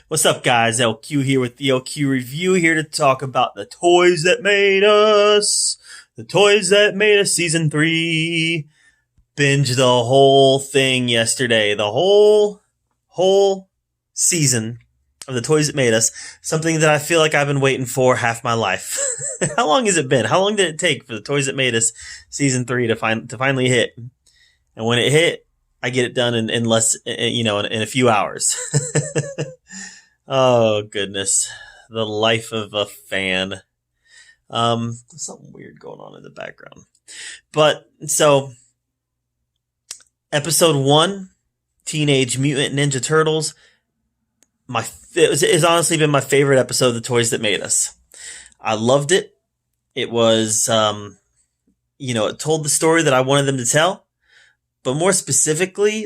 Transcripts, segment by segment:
What's up, guys? LQ here with the LQ Review, here to talk about the toys that made us. The toys that made us season 3. Binged the whole thing yesterday. The whole season of the toys that made us. Something that I feel like I've been waiting for half my life. How long has it been? How long did it take for the toys that made us season 3 to finally hit? And when it hit, I get it done in less, in a few hours. Oh, goodness. The life of a fan. There's something weird going on in the background. But, so, episode 1, Teenage Mutant Ninja Turtles. It's honestly been my favorite episode of the Toys That Made Us. I loved it. It was, it told the story that I wanted them to tell. But more specifically,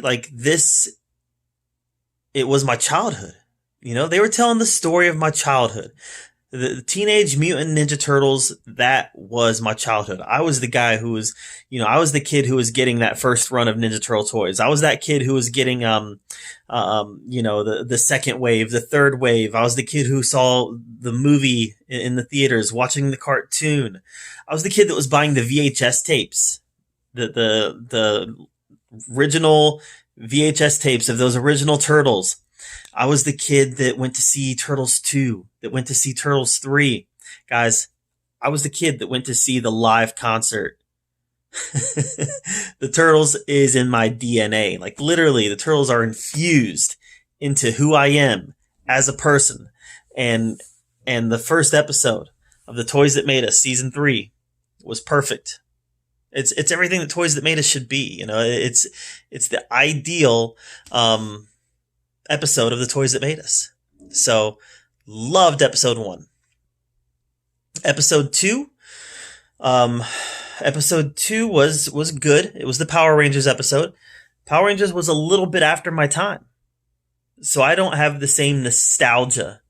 it was my childhood. They were telling the story of my childhood. The Teenage Mutant Ninja Turtles, that was my childhood. I was the guy who was, I was the kid who was getting that first run of Ninja Turtle toys. I was that kid who was getting, the second wave, the third wave. I was the kid who saw the movie in the theaters, watching the cartoon. I was the kid that was buying the VHS tapes, the original VHS tapes of those original Turtles. I was the kid that went to see Turtles 2, that went to see Turtles 3. Guys, I was the kid that went to see the live concert. The Turtles is in my DNA. Like, literally, the Turtles are infused into who I am as a person. And the first episode of The Toys That Made Us, season 3, was perfect. It's everything that Toys That Made Us should be. It's the ideal, episode of the Toys That Made Us. So, loved episode 1. Episode 2, was good. It was the Power Rangers episode. Power Rangers was a little bit after my time, so I don't have the same nostalgia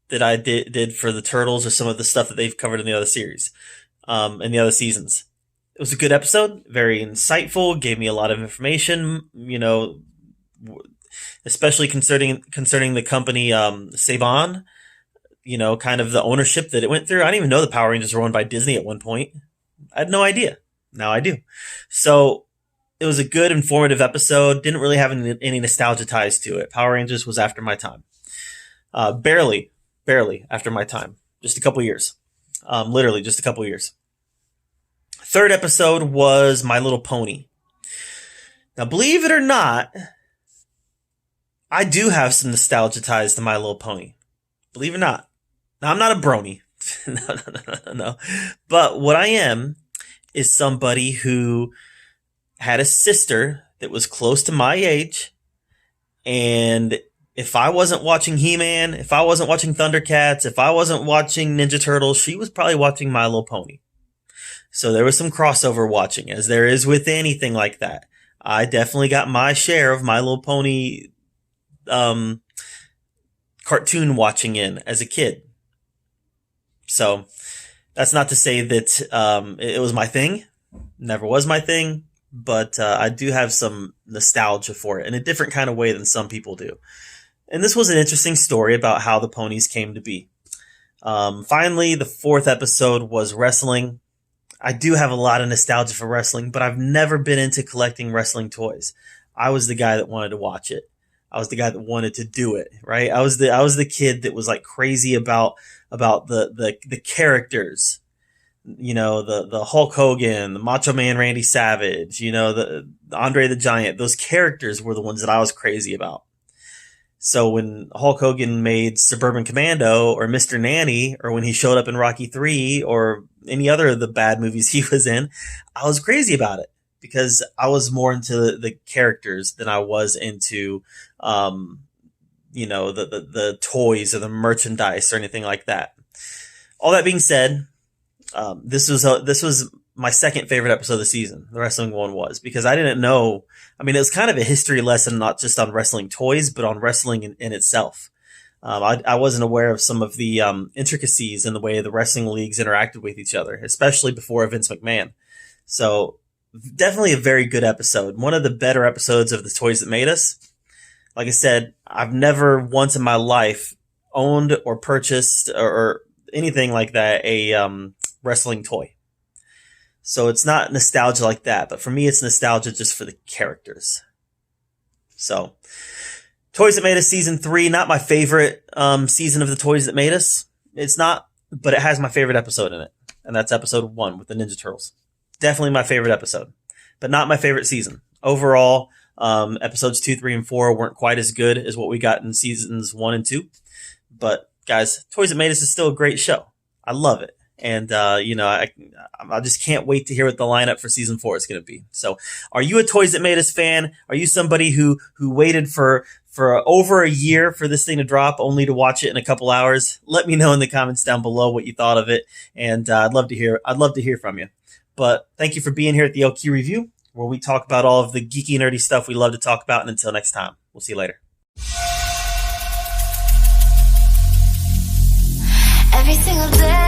that I did for the Turtles or some of the stuff that they've covered in the other series, in the other seasons. It was a good episode, very insightful, gave me a lot of information, especially concerning the company Saban, kind of the ownership that it went through. I didn't even know the Power Rangers were owned by Disney at one point. I had no idea. Now I do. So it was a good, informative episode. Didn't really have any nostalgia ties to it. Power Rangers was after my time. Barely after my time. Just a couple years. Literally just a couple years. Third episode was My Little Pony. Now, believe it or not, I do have some nostalgia ties to My Little Pony. Believe it or not. Now, I'm not a brony. No. But what I am is somebody who had a sister that was close to my age. And if I wasn't watching He-Man, if I wasn't watching Thundercats, if I wasn't watching Ninja Turtles, she was probably watching My Little Pony. So there was some crossover watching, as there is with anything like that. I definitely got my share of My Little Pony cartoon watching in as a kid. So that's not to say that it was my thing. Never was my thing. But I do have some nostalgia for it in a different kind of way than some people do. And this was an interesting story about how the ponies came to be. Finally, the fourth episode was wrestling. I do have a lot of nostalgia for wrestling, but I've never been into collecting wrestling toys. I was the guy that wanted to watch it. I was the guy that wanted to do it, right? I was the kid that was like crazy about the characters. The Hulk Hogan, the Macho Man Randy Savage, the Andre the Giant. Those characters were the ones that I was crazy about. So when Hulk Hogan made Suburban Commando or Mr. Nanny, or when he showed up in Rocky 3 or any other of the bad movies he was in, I was crazy about it because I was more into the characters than I was into, the toys or the merchandise or anything like that. All that being said, this was my second favorite episode of the season. The wrestling one was, because I didn't know. I mean, it was kind of a history lesson, not just on wrestling toys, but on wrestling in itself. I wasn't aware of some of the intricacies in the way the wrestling leagues interacted with each other, especially before Vince McMahon. So definitely a very good episode. One of the better episodes of The Toys That Made Us. Like I said, I've never once in my life owned or purchased or anything like that a wrestling toy. So it's not nostalgia like that, but for me, it's nostalgia just for the characters. So, Toys That Made Us Season 3, not my favorite season of the Toys That Made Us. It's not, but it has my favorite episode in it. And that's episode 1 with the Ninja Turtles. Definitely my favorite episode, but not my favorite season. Overall, episodes 2, 3, and 4 weren't quite as good as what we got in seasons 1 and 2. But guys, Toys That Made Us is still a great show. I love it. And, I just can't wait to hear what the lineup for season 4 is going to be. So are you a Toys That Made Us fan? Are you somebody who waited for over a year for this thing to drop only to watch it in a couple hours? Let me know in the comments down below what you thought of it. And I'd love to hear from you. But thank you for being here at the LQ Review, where we talk about all of the geeky, nerdy stuff we love to talk about. And until next time, we'll see you later. Every single day